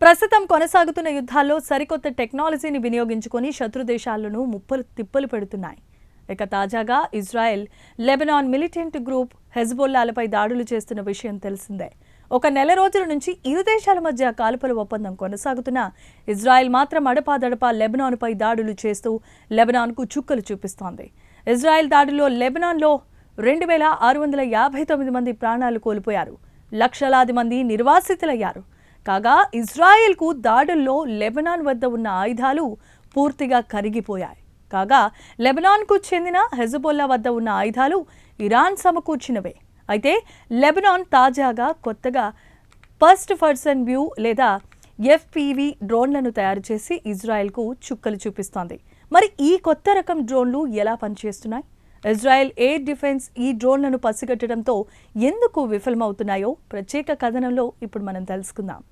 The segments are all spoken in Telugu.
ప్రస్తుతం కొనసాగుతున్న యుద్ధాల్లో సరికొత్త టెక్నాలజీని వినియోగించుకొని శత్రు దేశాలను ముప్పలు తిప్పలు పెడుతున్నాయి. ఇక తాజాగా ఇజ్రాయెల్ లెబనాన్ మిలిటెంట్ గ్రూప్ హెజ్బొల్లాలపై దాడులు చేస్తున్న విషయం తెలిసిందే. ఒక నెల రోజుల నుంచి ఇరు దేశాల మధ్య కాల్పుల ఒప్పందం కొనసాగుతున్నా ఇజ్రాయెల్ మాత్రం అడపాదడపా లెబనాన్పై దాడులు చేస్తూ లెబనాన్కు చుక్కలు చూపిస్తోంది. ఇజ్రాయెల్ దాడిలో లెబనాన్లో 2659 మంది ప్రాణాలు కోల్పోయారు. లక్షలాది మంది నిర్వాసితులయ్యారు. కాగా ఇజ్రాయెల్కు దాడుల్లో లెబనాన్ వద్ద ఉన్న ఆయుధాలు పూర్తిగా కరిగిపోయాయి. కాగా లెబనాన్కు చెందిన హెజ్బొల్లా వద్ద ఉన్న ఆయుధాలు ఇరాన్ సమకూర్చినవే. అయితే లెబనాన్ తాజాగా కొత్తగా ఫస్ట్ పర్సన్ వ్యూ లేదా FPV డ్రోన్లను తయారు చేసి ఇజ్రాయెల్కు చుక్కలు చూపిస్తోంది. మరి ఈ కొత్త రకం డ్రోన్లు ఎలా పనిచేస్తున్నాయి? ఇజ్రాయెల్ ఎయిర్ డిఫెన్స్ ఈ డ్రోన్లను పసిగట్టడంతో ఎందుకు విఫలమవుతున్నాయో ప్రత్యేక కథనంలో ఇప్పుడు మనం తెలుసుకుందాం.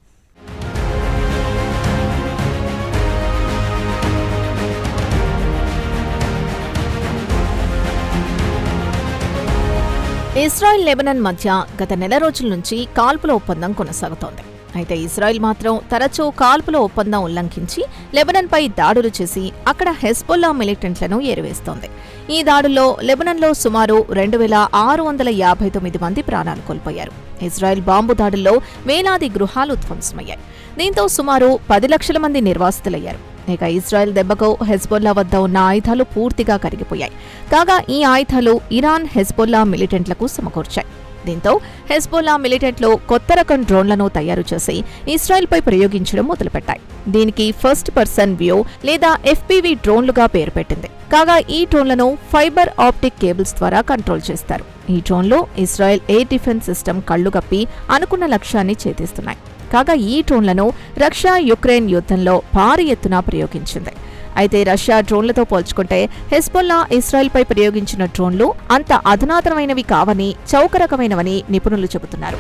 ఇజ్రాయెల్ లెబనాన్ మధ్య గత నెల రోజుల నుంచి కాల్పుల ఒప్పందం కొనసాగుతోంది. అయితే ఇజ్రాయెల్ మాత్రం తరచూ కాల్పుల ఒప్పందం ఉల్లంఘించి లెబనాన్పై దాడులు చేసి అక్కడ హెజ్బొల్లా మిలిటెంట్లను ఏరివేస్తోంది. ఈ దాడుల్లో లెబనాన్లో సుమారు 2659 మంది ప్రాణాలు కోల్పోయారు. ఇజ్రాయెల్ బాంబు దాడుల్లో వేలాది గృహాలు ధ్వంసమయ్యాయి. దీంతో సుమారు 10 లక్షల మంది నిర్వాసితులయ్యారు. ఇక ఇజ్రాయెల్ దెబ్బకు హెజ్బొల్లా వద్ద ఉన్న ఆయుధాలు పూర్తిగా కరిగిపోయాయి. కాగా ఈ ఆయుధాలు ఇరాన్ హెజ్బొల్లా మిలిటెంట్లకు సమకూర్చాయి. దీంతో హెజ్బొల్లా మిలిటెంట్లు కొత్త రకం డ్రోన్లను తయారు చేసి ఇజ్రాయెల్పై ప్రయోగించడం మొదలుపెట్టాయి. దీనికి ఫస్ట్ పర్సన్ వ్యూ లేదా FPV డ్రోన్లుగా పేరు పెట్టింది. కాగా ఈ డ్రోన్లను ఫైబర్ ఆప్టిక్ కేబుల్స్ ద్వారా కంట్రోల్ చేస్తారు. ఈ డ్రోన్లు ఇజ్రాయెల్ ఎయిర్ డిఫెన్స్ సిస్టమ్ కళ్లు కప్పి అనుకున్న లక్ష్యాన్ని ఛేదిస్తున్నాయి. కాగా ఈ డ్రోన్లను రష్యా యుక్రెయిన్ యుద్ధంలో భారీ ఎత్తున ప్రయోగించింది. అయితే రష్యా డ్రోన్లతో పోల్చుకుంటే హెజ్బొల్లా ఇజ్రాయెల్పై ప్రయోగించిన డ్రోన్లు అంత అధునాతనమైనవి కావని, చౌకరకమైనవని నిపుణులు చెబుతున్నారు.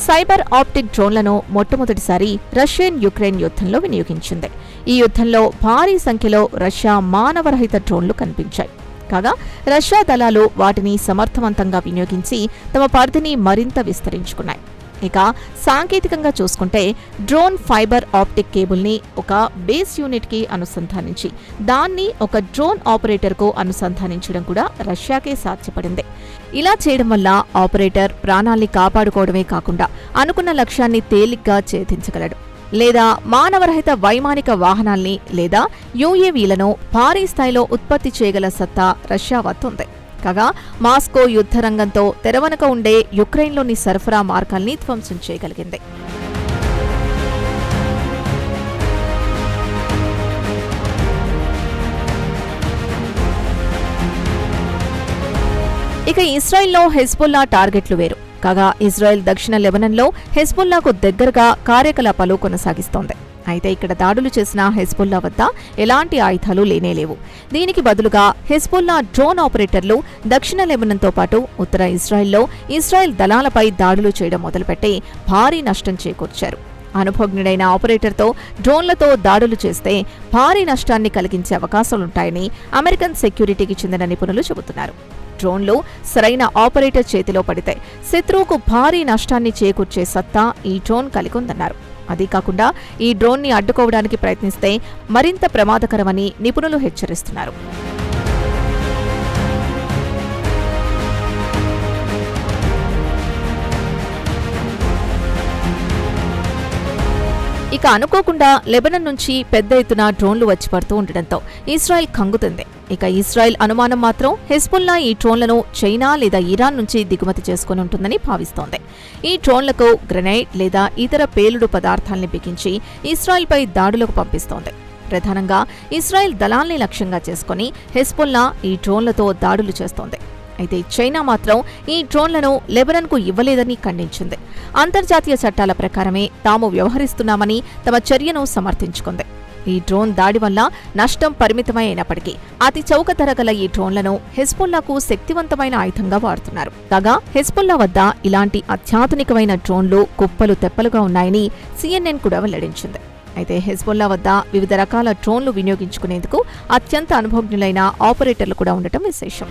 సైబర్ ఆప్టిక్ డ్రోన్లను మొట్టమొదటిసారి రష్యన్ యుక్రెయిన్ యుద్ధంలో వినియోగించింది. ఈ యుద్ధంలో భారీ సంఖ్యలో రష్యా మానవరహిత డ్రోన్లు కనిపించాయి. కాగా రష్యా దళాలు వాటిని సమర్థవంతంగా వినియోగించి తమ పరిధిని మరింత విస్తరించుకున్నాయి. ఇక సాంకేతికంగా చూసుకుంటే డ్రోన్ ఫైబర్ ఆప్టిక్ కేబుల్ని ఒక బేస్ యూనిట్కి అనుసంధానించి దాన్ని ఒక డ్రోన్ ఆపరేటర్కు అనుసంధానించడం కూడా రష్యాకే సాధ్యపడింది. ఇలా చేయడం వల్ల ఆపరేటర్ ప్రాణాల్ని కాపాడుకోవడమే కాకుండా అనుకున్న లక్ష్యాన్ని తేలిగ్గా ఛేదించగలడు. లేదా మానవరహిత వైమానిక వాహనాల్ని లేదా UAVలను భారీ స్థాయిలో ఉత్పత్తి చేయగల సత్తా రష్యా వద్ద ఉంది. కాగా మాస్కో యుద్ధరంగంతో తెరవనక ఉండే యుక్రెయిన్లోని సరఫరా మార్గాల్ని ధ్వంసం చేయగలిగింది. ఇక ఇజ్రాయెల్లో హెజ్బొల్లా టార్గెట్లు వేరు. కాగా ఇజ్రాయెల్ దక్షిణ లెబనాన్లో హెజ్బొల్లాకు దగ్గరగా కార్యకలాపాలు కొనసాగిస్తోంది. అయితే ఇక్కడ దాడులు చేసిన హెజ్బొల్లా వద్ద ఎలాంటి ఆయుధాలు లేనేలేవు. దీనికి బదులుగా హెజ్బొల్లా డ్రోన్ ఆపరేటర్లు దక్షిణ లెబనాన్తో పాటు ఉత్తర ఇజ్రాయెల్లో ఇజ్రాయెల్ దళాలపై దాడులు చేయడం మొదలుపెట్టి భారీ నష్టం చేకూర్చారు. అనుభవజ్ఞుడైన ఆపరేటర్తో డ్రోన్లతో దాడులు చేస్తే భారీ నష్టాన్ని కలిగించే అవకాశాలుంటాయని అమెరికన్ సెక్యూరిటీకి చెందిన నిపుణులు చెబుతున్నారు. డ్రోన్లు సరైన ఆపరేటర్ చేతిలో పడితే శత్రువుకు భారీ నష్టాన్ని చేకూర్చే సత్తా ఈ డ్రోన్ కలిగుందన్నారు. అదీ కాకుండా ఈ డ్రోన్ని అడ్డుకోవడానికి ప్రయత్నిస్తే మరింత ప్రమాదకరమని నిపుణులు హెచ్చరిస్తున్నారు. ఇక అనుకోకుండా లెబనాన్ నుంచి పెద్ద ఎత్తున డ్రోన్లు వచ్చి పడుతూ ఉండడంతో ఇజ్రాయెల్ కంగుతుంది. ఇక ఇజ్రాయెల్ అనుమానం మాత్రం హెజ్బొల్లా ఈ డ్రోన్లను చైనా లేదా ఇరాన్ నుంచి దిగుమతి చేసుకుని ఉంటుందని భావిస్తోంది. ఈ డ్రోన్లకు గ్రెనైడ్ లేదా ఇతర పేలుడు పదార్థాల్ని బిగించి ఇజ్రాయెల్పై దాడులకు పంపిస్తోంది. ప్రధానంగా ఇజ్రాయెల్ దళాల్ని లక్ష్యంగా చేసుకుని హెజ్బొల్లా ఈ డ్రోన్లతో దాడులు చేస్తోంది. అయితే చైనా మాత్రం ఈ డ్రోన్లను లెబనాన్కు ఇవ్వలేదని ఖండించింది. అంతర్జాతీయ చట్టాల ప్రకారమే తాము వ్యవహరిస్తున్నామని తమ చర్యను సమర్థించుకుంది. ఈ డ్రోన్ దాడి వల్ల నష్టం పరిమితమై అయినప్పటికీ అతి చౌక ధర గల ఈ డ్రోన్లను హెజ్బొల్లాకు శక్తివంతమైన ఆయుధంగా వాడుతున్నారు. కాగా హెజ్బొల్లా వద్ద ఇలాంటి అత్యాధునికమైన డ్రోన్లు కుప్పలు తెప్పలుగా ఉన్నాయని CNN కూడా వెల్లడించింది. అయితే హెజ్బొల్లా వద్ద వివిధ రకాల డ్రోన్లు వినియోగించుకునేందుకు అత్యంత అనుభవజ్ఞులైన ఆపరేటర్లు కూడా ఉండటం విశేషం.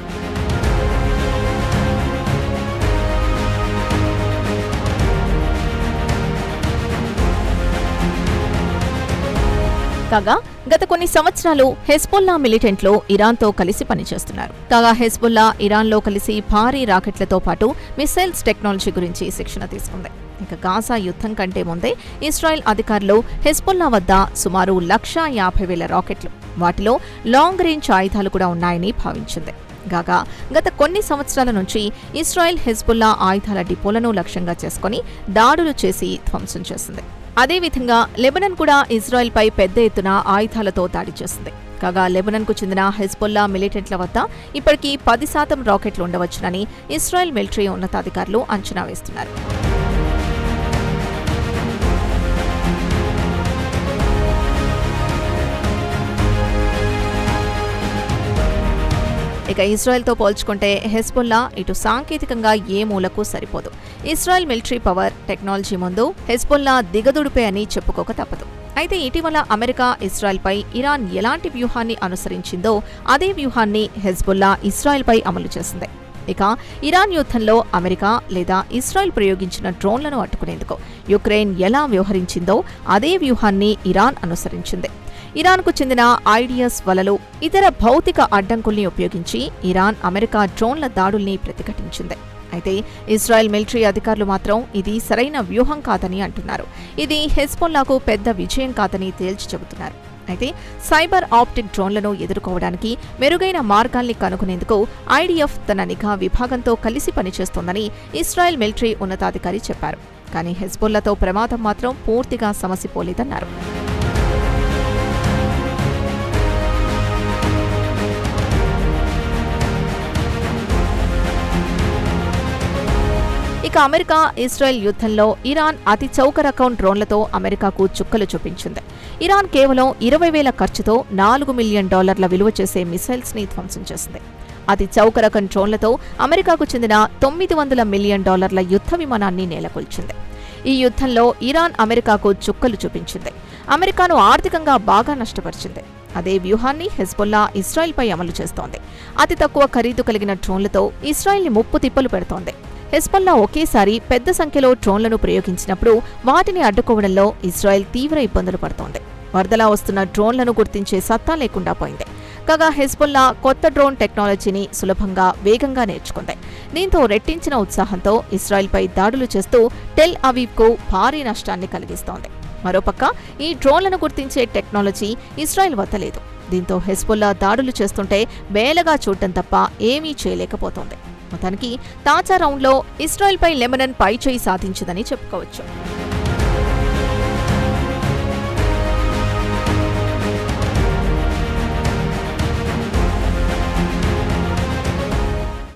కాగా గత కొన్ని సంవత్సరాలు హెజ్బొల్లా మిలిటెంట్లు ఇరాన్తో కలిసి పనిచేస్తున్నారు. కాగా హెజ్బొల్లా ఇరాన్లో కలిసి భారీ రాకెట్లతో పాటు మిసైల్స్ టెక్నాలజీ గురించి శిక్షణ తీసుకుంది. ఇక గాజా యుద్ధం కంటే ముందే ఇజ్రాయెల్ అధికారులు హెజ్బొల్లా వద్ద సుమారు 1,50,000 రాకెట్లు, వాటిలో లాంగ్ రేంజ్ ఆయుధాలు కూడా ఉన్నాయని భావించింది. కాగా గత కొన్ని సంవత్సరాల నుంచి ఇజ్రాయెల్ హెజ్బొల్లా ఆయుధాల డిపోలను లక్ష్యంగా చేసుకుని దాడులు చేసి ధ్వంసం చేసింది. అదేవిధంగా లెబనాన్ కూడా ఇజ్రాయెల్పై పెద్ద ఎత్తున ఆయుధాలతో దాడి చేసింది. కాగా లెబనాన్కు చెందిన హెజ్బొల్లా మిలిటెంట్ల వద్ద ఇప్పటికీ 10% రాకెట్లు ఉండవచ్చునని ఇజ్రాయెల్ మిలిటరీ ఉన్నతాధికారులు అంచనా వేస్తున్నారు. ఇక ఇజ్రాయెల్తో పోల్చుకుంటే హెజ్బొల్లా ఇటు సాంకేతికంగా ఏ మూలకు సరిపోదు. ఇజ్రాయెల్ మిలిటరీ పవర్, టెక్నాలజీ ముందు హెజ్బొల్లా దిగదుడిపే అని చెప్పుకోక తప్పదు. అయితే ఇటీవల అమెరికా ఇజ్రాయెల్పై ఇరాన్ ఎలాంటి వ్యూహాన్ని అనుసరించిందో అదే వ్యూహాన్ని హెజ్బొల్లా ఇజ్రాయెల్పై అమలు చేసింది. ఇక ఇరాన్ యుద్ధంలో అమెరికా లేదా ఇజ్రాయెల్ ప్రయోగించిన డ్రోన్లను అడ్డుకునేందుకు యుక్రెయిన్ ఎలా వ్యవహరించిందో అదే వ్యూహాన్ని ఇరాన్ అనుసరించింది. ఇరాన్కు చెందిన ఐడియస్ వలలు, ఇతర భౌతిక అడ్డంకుల్ని ఉపయోగించి ఇరాన్ అమెరికా డ్రోన్ల దాడుల్ని ప్రతిఘటించింది. అయితే ఇజ్రాయెల్ మిలిటరీ అధికారులు మాత్రం ఇది సరైన వ్యూహం కాదని అంటున్నారు. ఇది హెజ్బొల్లాకు పెద్ద విజయం కాదని తేల్చి చెబుతున్నారు. అయితే సైబర్ ఆప్టిక్ డ్రోన్లను ఎదుర్కోవడానికి మెరుగైన మార్గాల్ని కనుగొనేందుకు ఐడిఎఫ్ తన నిఘా విభాగంతో కలిసి పనిచేస్తోందని ఇజ్రాయెల్ మిలిటరీ ఉన్నతాధికారి చెప్పారు. కానీ హెజ్బొల్లాతో ప్రమాదం మాత్రం పూర్తిగా సమసిపోలేదన్నారు. ఇక అమెరికా ఇజ్రాయెల్ యుద్ధంలో ఇరాన్ అతి చౌక రకం డ్రోన్లతో అమెరికాకు చుక్కలు చూపించింది. ఇరాన్ కేవలం 20,000 ఖర్చుతో $4 మిలియన్ విలువ చేసే మిసైల్స్ ని ధ్వంసం చేసింది. అతి చౌక రకం డ్రోన్లతో అమెరికాకు చెందిన $900 మిలియన్ యుద్ధ విమానాన్ని నేలకొల్చింది. ఈ యుద్ధంలో ఇరాన్ అమెరికాకు చుక్కలు చూపించింది. అమెరికాను ఆర్థికంగా బాగా నష్టపరిచింది. అదే వ్యూహాన్ని హెజ్బొల్లా ఇజ్రాయెల్పై అమలు చేస్తోంది. అతి తక్కువ ఖరీదు కలిగిన డ్రోన్లతో ఇజ్రాయెల్ని ముప్పు తిప్పలు పెడుతోంది. హెజ్బొల్లా ఒకేసారి పెద్ద సంఖ్యలో డ్రోన్లను ప్రయోగించినప్పుడు వాటిని అడ్డుకోవడంలో ఇజ్రాయెల్ తీవ్ర ఇబ్బందులు పడుతోంది. వరదలా వస్తున్న డ్రోన్లను గుర్తించే సత్తా లేకుండా పోయింది. కాగా హెజ్బొల్లా కొత్త డ్రోన్ టెక్నాలజీని సులభంగా, వేగంగా నేర్చుకుంది. దీంతో రెట్టించిన ఉత్సాహంతో ఇజ్రాయెల్పై దాడులు చేస్తూ టెల్ అవీవ్కు భారీ నష్టాన్ని కలిగిస్తోంది. మరోపక్క ఈ డ్రోన్లను గుర్తించే టెక్నాలజీ ఇజ్రాయెల్ వద్ద లేదు. దీంతో హెజ్బొల్లా దాడులు చేస్తుంటే బేలగా చూడటం తప్ప ఏమీ చేయలేకపోతోంది. మొత్తానికి తాజా రౌండ్లో ఇజ్రాయెల్పై లెబనాన్ పైచేయి సాధించిందని చెప్పుకోవచ్చు.